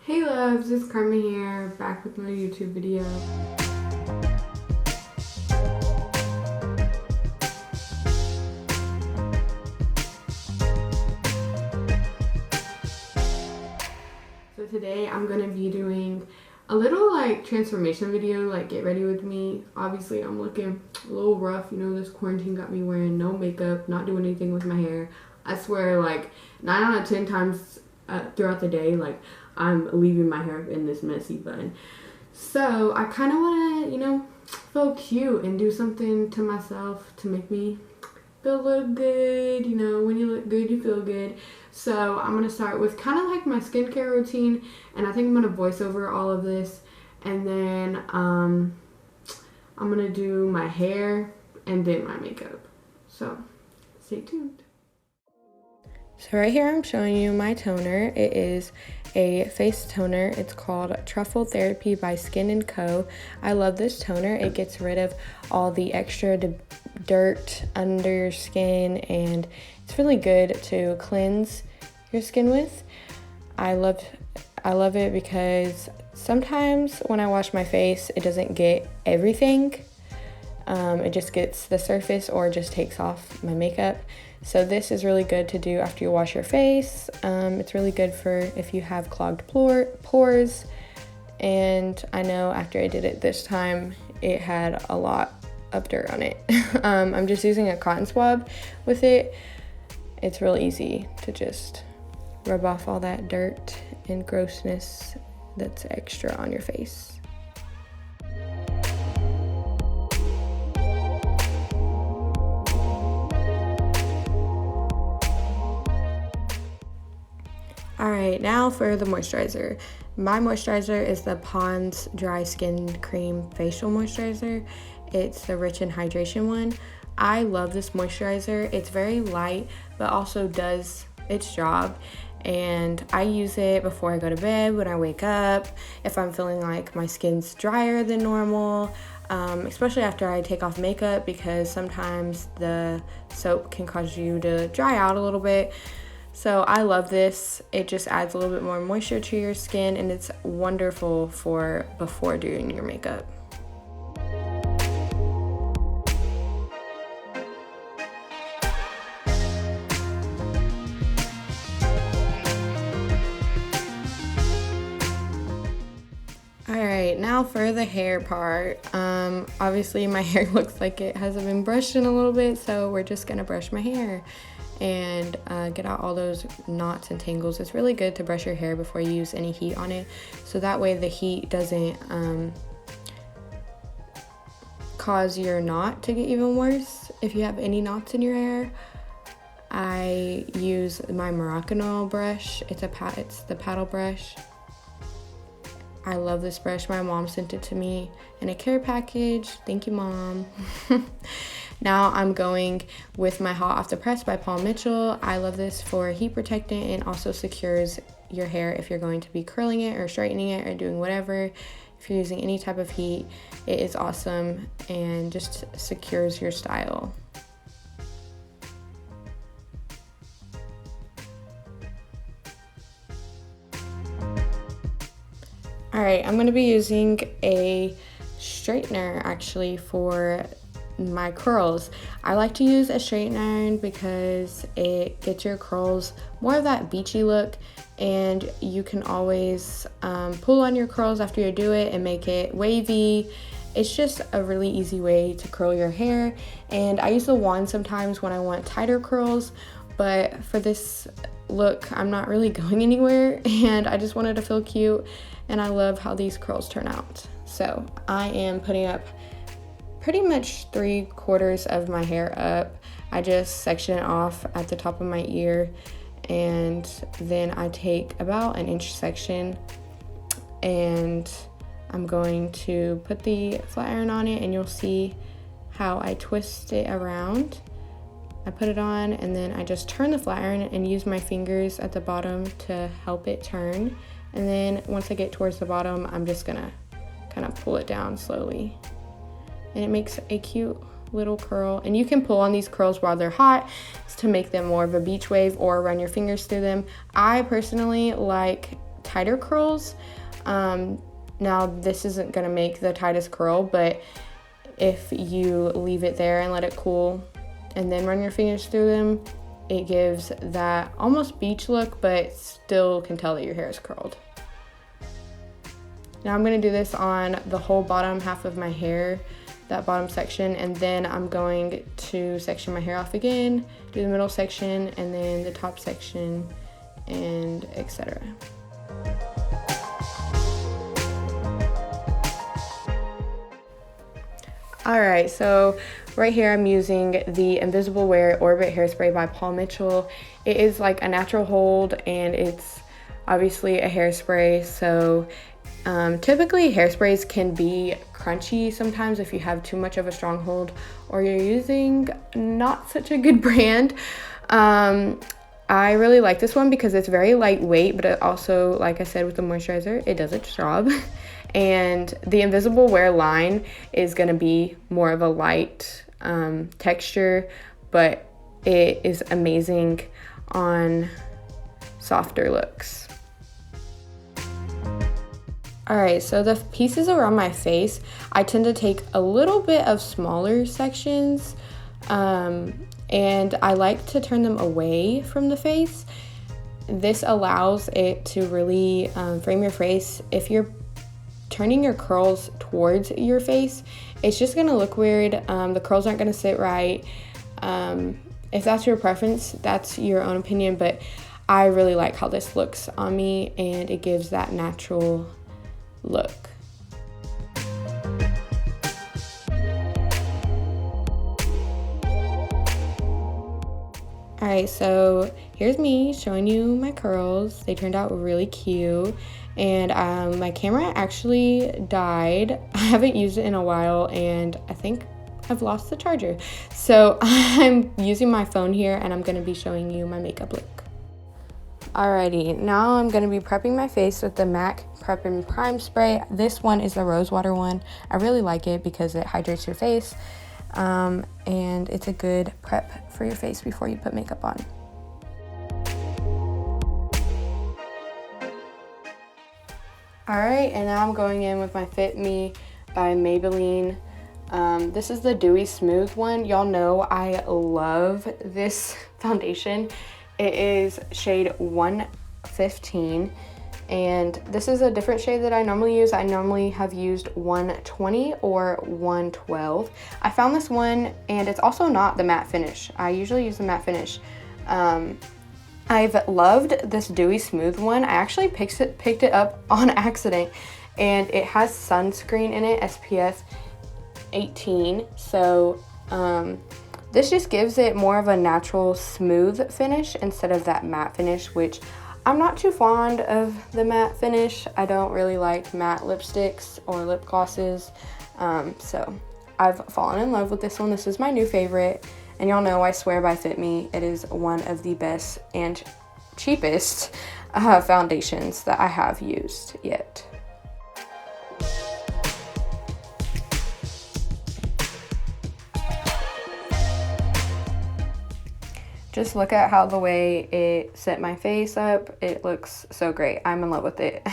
Hey loves, it's Karma here, back with another YouTube video. So today I'm gonna be doing a little transformation video, get ready with me. Obviously I'm looking a little rough, this quarantine got me wearing no makeup, not doing anything with my hair. I swear 9 out of 10 times throughout the day, I'm leaving my hair in this messy bun. So I kind of want to, feel cute and do something to myself to make me feel look good. When you look good, you feel good. So I'm going to start with kind of my skincare routine, and I think I'm going to voice over all of this. And then I'm going to do my hair and then my makeup. So stay tuned. So right here I'm showing you my toner. It is a face toner. It's called Truffle Therapy by Skin & Co. I love this toner. It gets rid of all the extra dirt under your skin, and it's really good to cleanse your skin with. I love it because sometimes when I wash my face, it doesn't get everything. It just gets the surface or just takes off my makeup. So this is really good to do after you wash your face. It's really good for if you have clogged pores. And I know after I did it this time, it had a lot of dirt on it. I'm just using a cotton swab with it. It's really easy to just rub off all that dirt and grossness that's extra on your face. Alright, now for the moisturizer. My moisturizer is the Pond's Dry Skin Cream Facial Moisturizer. It's the Rich and Hydration one. I love this moisturizer. It's very light, but also does its job. And I use it before I go to bed, when I wake up, if I'm feeling like my skin's drier than normal, especially after I take off makeup, because sometimes the soap can cause you to dry out a little bit. So I love this. It just adds a little bit more moisture to your skin, and it's wonderful for before doing your makeup. Alright, now for the hair part. Obviously my hair looks like it hasn't been brushed in a little bit, so we're just gonna brush my hair and get out all those knots and tangles. It's really good to brush your hair before you use any heat on it, so that way the heat doesn't cause your knot to get even worse if you have any knots in your hair. I use my Moroccanoil brush. It's the paddle brush. I love this brush. My mom sent it to me in a care package. Thank you, Mom. Now I'm going with my Hot Off the Press by Paul Mitchell. I love this for heat protectant, and also secures your hair if you're going to be curling it or straightening it or doing whatever. If you're using any type of heat, it is awesome and just secures your style. Alright, I'm going to be using a straightener actually for my curls. I like to use a straightening iron because it gets your curls more of that beachy look, and you can always pull on your curls after you do it and make it wavy. It's just a really easy way to curl your hair, and I use the wand sometimes when I want tighter curls, but for this look I'm not really going anywhere, and I just wanted to feel cute, and I love how these curls turn out. So I am putting up pretty much 3/4 of my hair up. I just section it off at the top of my ear, and then I take about an inch section, and I'm going to put the flat iron on it, and you'll see how I twist it around. I put it on, and then I just turn the flat iron and use my fingers at the bottom to help it turn. And then once I get towards the bottom, I'm just gonna kind of pull it down slowly. And it makes a cute little curl. And you can pull on these curls while they're hot to make them more of a beach wave, or run your fingers through them. I personally like tighter curls. Now this isn't gonna make the tightest curl, but if you leave it there and let it cool and then run your fingers through them, it gives that almost beach look, but still can tell that your hair is curled. Now I'm gonna do this on the whole bottom half of my hair, that bottom section, and then I'm going to section my hair off again, do the middle section, and then the top section, and etc. Alright, so right here I'm using the Invisible Wear Orbit Hairspray by Paul Mitchell. It is like a natural hold, and it's obviously a hairspray, so typically hairsprays can be crunchy sometimes if you have too much of a strong hold or you're using not such a good brand. I really like this one because it's very lightweight, but it also, like I said with the moisturizer, it does its job. And the Invisible Wear line is going to be more of a light texture, but it is amazing on softer looks. Alright, so the pieces around my face, I tend to take a little bit of smaller sections, and I like to turn them away from the face. This allows it to really frame your face. If you're turning your curls towards your face, it's just gonna look weird. The curls aren't gonna sit right. If that's your preference, that's your own opinion, but I really like how this looks on me, and it gives that natural look. Alright, so here's me showing you my curls. They turned out really cute, and my camera actually died. I haven't used it in a while, and I think I've lost the charger. So I'm using my phone here, and I'm going to be showing you my makeup look. Alrighty, now I'm going to be prepping my face with the MAC Prep and Prime Spray. This one is the rose water one. I really like it because it hydrates your face, and it's a good prep for your face before you put makeup on. Alright, and now I'm going in with my Fit Me by Maybelline. This is the Dewy Smooth one. Y'all know I love this foundation. It is shade 115, and this is a different shade that I normally use. I normally have used 120 or 112. I found this one, and it's also not the matte finish. I usually use the matte finish. I've loved this Dewy Smooth one. I actually picked it up on accident, and it has sunscreen in it, SPF 18. So this just gives it more of a natural smooth finish instead of that matte finish, which I'm not too fond of the matte finish. I don't really like matte lipsticks or lip glosses. So I've fallen in love with this one. This is my new favorite. And y'all know I swear by Fit Me. It is one of the best and cheapest foundations that I have used yet. Just look at how the way it set my face up. It looks so great. I'm in love with it.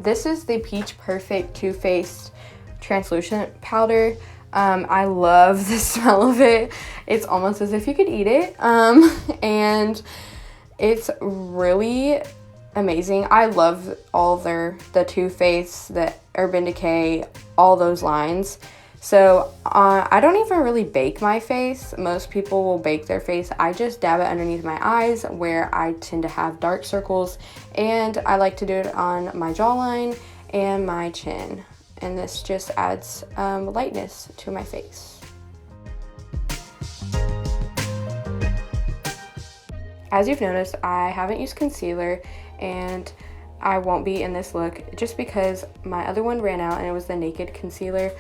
This is the Peach Perfect Too Faced Translucent Powder. I love the smell of it. It's almost as if you could eat it. And it's really amazing. I love all the Too Faced, the Urban Decay, all those lines. So I don't even really bake my face. Most people will bake their face. I just dab it underneath my eyes where I tend to have dark circles, and I like to do it on my jawline and my chin. And this just adds lightness to my face. As you've noticed, I haven't used concealer, and I won't be in this look just because my other one ran out, and it was the Naked Concealer.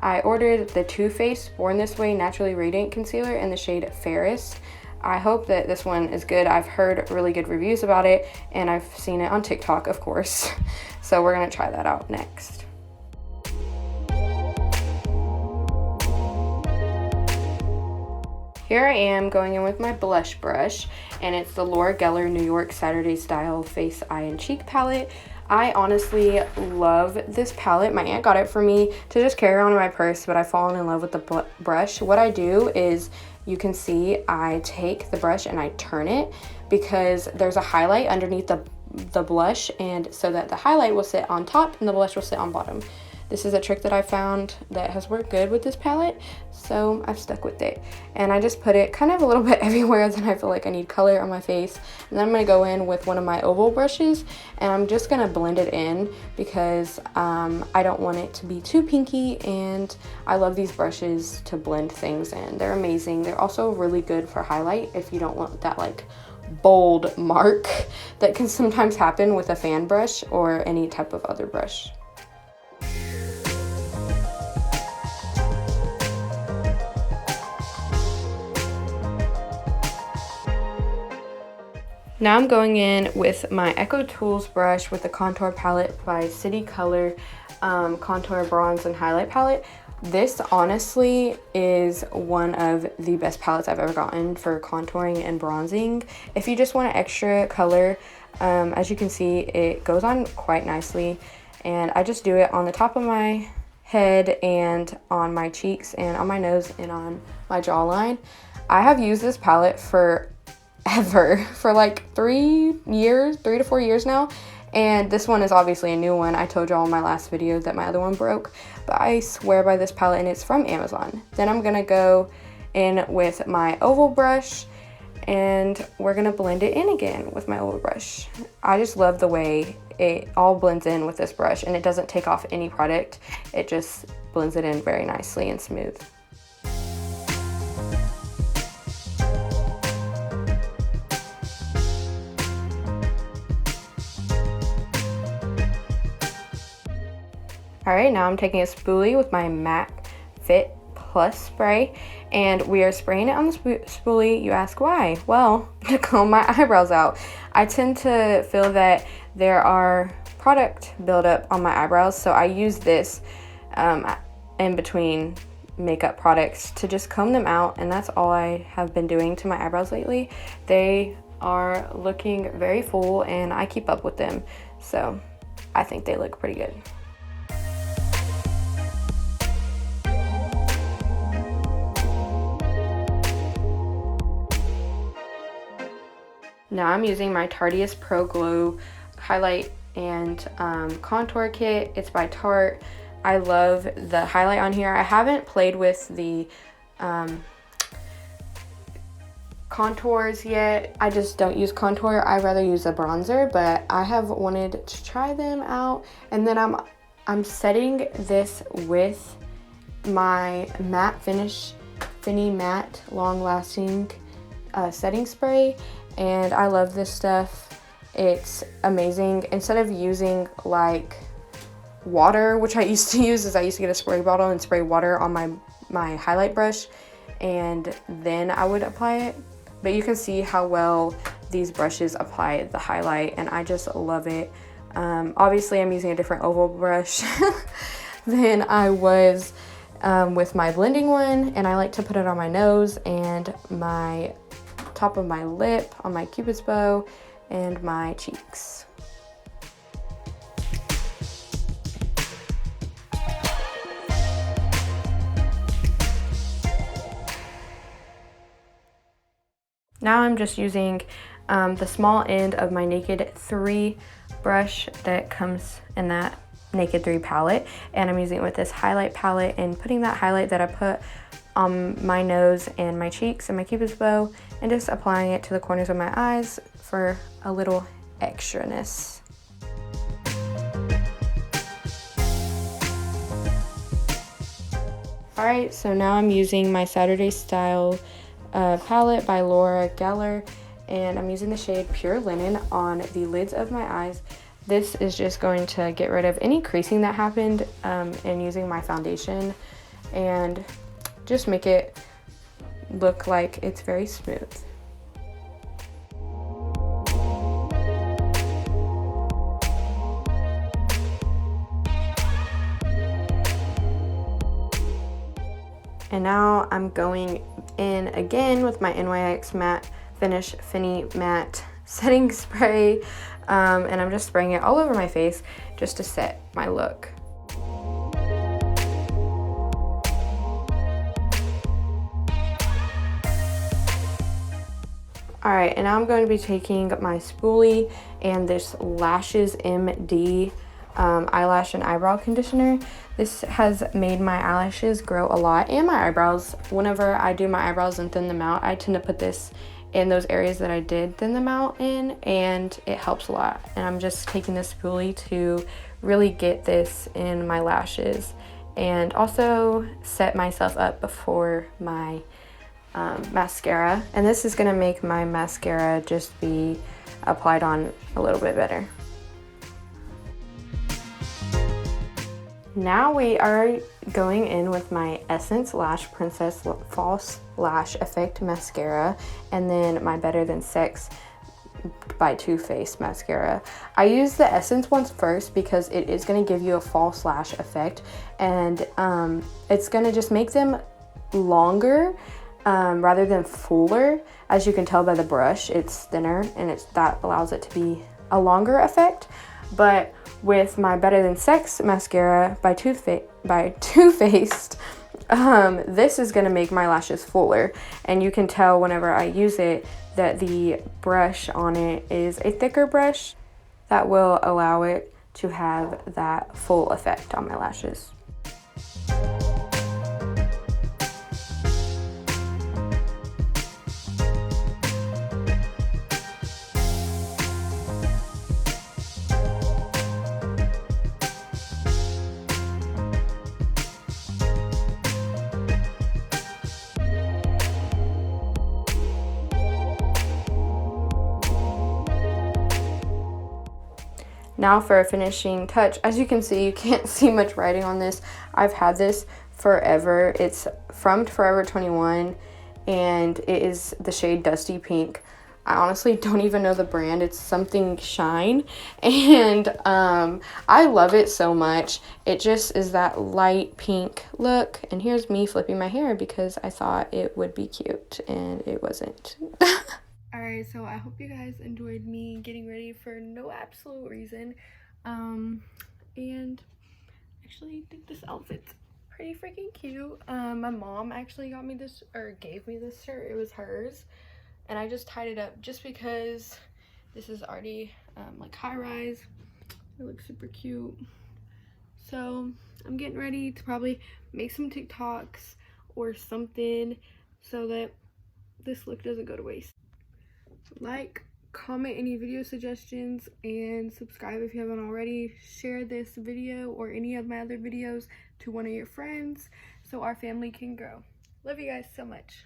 I ordered the Too Faced Born This Way Naturally Radiant Concealer in the shade Fairest. I hope that this one is good. I've heard really good reviews about it, and I've seen it on TikTok, of course. So we're gonna try that out next. Here I am going in with my blush brush, and it's the Laura Geller New York Saturday Style Face, Eye, and Cheek palette. I honestly love this palette. My aunt got it for me to just carry around in my purse, but I've fallen in love with the brush. What I do is, you can see I take the brush and I turn it because there's a highlight underneath the blush, and so that the highlight will sit on top and the blush will sit on bottom. This is a trick that I found that has worked good with this palette, so I've stuck with it. And I just put it kind of a little bit everywhere that I feel like I need color on my face. And then I'm going to go in with one of my oval brushes, and I'm just going to blend it in because I don't want it to be too pinky, and I love these brushes to blend things in. They're amazing. They're also really good for highlight if you don't want that like bold mark that can sometimes happen with a fan brush or any type of other brush. Now I'm going in with my Echo Tools brush with the contour palette by City Color Contour Bronze and Highlight Palette. This honestly is one of the best palettes I've ever gotten for contouring and bronzing. If you just want an extra color, as you can see, it goes on quite nicely. And I just do it on the top of my head and on my cheeks and on my nose and on my jawline. I have used this palette for like 3 to 4 years now, and this one is obviously a new one. I told y'all in my last video that my other one broke, but I swear by this palette, and it's from Amazon. Then I'm gonna go in with my oval brush, and we're gonna blend it in again with my oval brush. I just love the way it all blends in with this brush, and it doesn't take off any product. It just blends it in very nicely and smooth. All right, now I'm taking a spoolie with my MAC Fit Plus spray, and we are spraying it on the spoolie. You ask why? Well, to comb my eyebrows out. I tend to feel that there are product buildup on my eyebrows, so I use this in between makeup products to just comb them out, and that's all I have been doing to my eyebrows lately. They are looking very full, and I keep up with them, so I think they look pretty good. Now I'm using my Tarteist Pro Glow highlight and contour kit. It's by Tarte. I love the highlight on here. I haven't played with the contours yet. I just don't use contour. I rather use a bronzer, but I have wanted to try them out. And then I'm setting this with my matte finish Finny Matte Long Lasting setting spray. And I love this stuff. It's amazing. Instead of using like water, which I used to use, I used to get a spray bottle and spray water on my highlight brush, and then I would apply it. But you can see how well these brushes apply the highlight, and I just love it. Obviously I'm using a different oval brush than I was with my blending one, and I like to put it on my nose and my top of my lip, on my cupid's bow, and my cheeks. Now I'm just using the small end of my Naked 3 brush that comes in that Naked 3 palette, and I'm using it with this highlight palette and putting that highlight that I put on my nose and my cheeks and my cupid's bow, and just applying it to the corners of my eyes for a little extraness. Alright, so now I'm using my Saturday Style palette by Laura Geller, and I'm using the shade Pure Linen on the lids of my eyes. This is just going to get rid of any creasing that happened in using my foundation, and just make it look like it's very smooth. And now I'm going in again with my NYX Matte Finish Finny Matte Setting Spray, and I'm just spraying it all over my face just to set my look. Alright, and now I'm going to be taking my spoolie and this Lashes MD eyelash and eyebrow conditioner. This has made my eyelashes grow a lot, and my eyebrows. Whenever I do my eyebrows and thin them out, I tend to put this in those areas that I did thin them out in, and it helps a lot. And I'm just taking this spoolie to really get this in my lashes and also set myself up before my mascara. And this is gonna make my mascara just be applied on a little bit better. Now we are going in with my Essence Lash Princess False Lash Effect Mascara, and then my Better Than Sex by Too Faced mascara. I use the Essence ones first because it is going to give you a false lash effect, and it's going to just make them longer rather than fuller. As you can tell by the brush, it's thinner, and that allows it to be a longer effect. But with my Better Than Sex mascara by Too Faced, this is going to make my lashes fuller, and you can tell whenever I use it that the brush on it is a thicker brush that will allow it to have that full effect on my lashes. Now for a finishing touch. As you can see, you can't see much writing on this. I've had this forever. It's from Forever 21, and it is the shade Dusty Pink. I honestly don't even know the brand. It's something Shine, and I love it so much. It just is that light pink look, and here's me flipping my hair because I thought it would be cute, and it wasn't. Alright, so I hope you guys enjoyed me getting ready for no absolute reason. And actually I think this outfit's pretty freaking cute. My mom actually got me this, or gave me this shirt. It was hers, and I just tied it up just because this is already like high rise. It looks super cute. So I'm getting ready to probably make some TikToks or something so that this look doesn't go to waste. Like, comment any video suggestions, and subscribe if you haven't already. Share this video or any of my other videos to one of your friends so our family can grow. Love you guys so much.